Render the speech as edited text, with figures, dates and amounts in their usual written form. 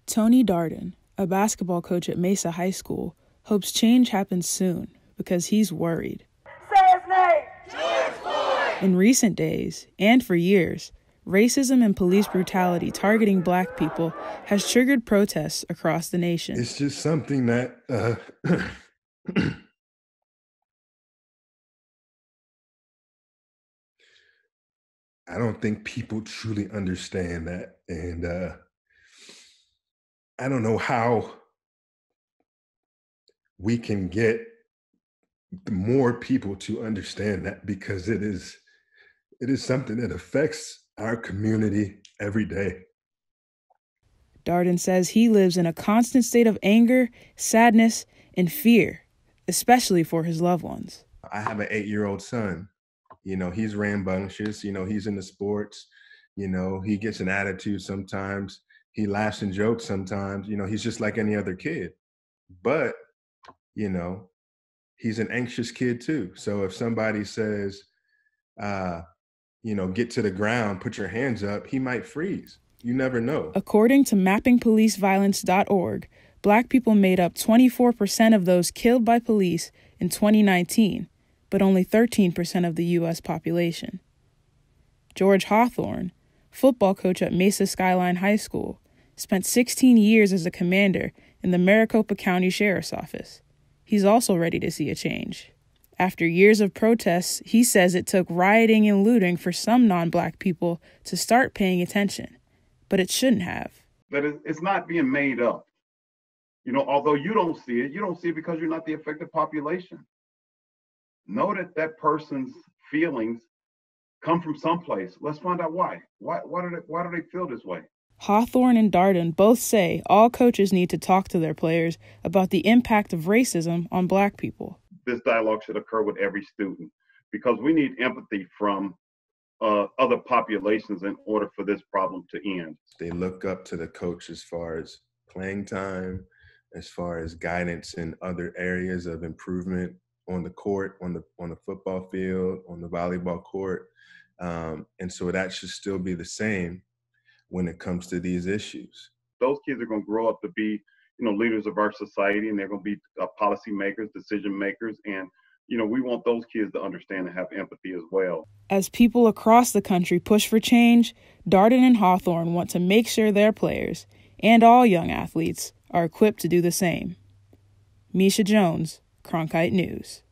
Tony Darden, a basketball coach at Mesa High School, hopes change happens soon because he's worried. Say his name! George Floyd! In recent days, and for years, racism and police brutality targeting Black people has triggered protests across the nation. It's just something that I don't think people truly understand that. And I don't know how we can get more people to understand that, because it is something that affects our community every day. Darden says he lives in a constant state of anger, sadness, and fear, especially for his loved ones. I have an 8-year-old son. You know, he's rambunctious. You know, he's into sports. You know, he gets an attitude sometimes. He laughs and jokes sometimes. You know, he's just like any other kid. But, you know, he's an anxious kid too. So if somebody says, you know, get to the ground, put your hands up, he might freeze. You never know. According to mappingpoliceviolence.org, Black people made up 24% of those killed by police in 2019, but only 13% of the U.S. population. George Hawthorne, football coach at Mesa Skyline High School, spent 16 years as a commander in the Maricopa County Sheriff's Office. He's also ready to see a change. After years of protests, he says it took rioting and looting for some non-Black people to start paying attention, but it shouldn't have. That it's not being made up. You know, although you don't see it because you're not the affected population. Know that that person's feelings come from someplace. Let's find out why. Why do they feel this way? Hawthorne and Darden both say all coaches need to talk to their players about the impact of racism on Black people. This dialogue should occur with every student because we need empathy from other populations in order for this problem to end. They look up to the coach as far as playing time, as far as guidance in other areas of improvement on the court, on the football field, on the volleyball court. And so that should still be the same when it comes to these issues. Those kids are going to grow up to be, you know, leaders of our society, and they're going to be policy makers, decision makers. And, you know, we want those kids to understand and have empathy as well. As people across the country push for change, Darden and Hawthorne want to make sure their players and all young athletes are equipped to do the same. Misha Jones, Cronkite News.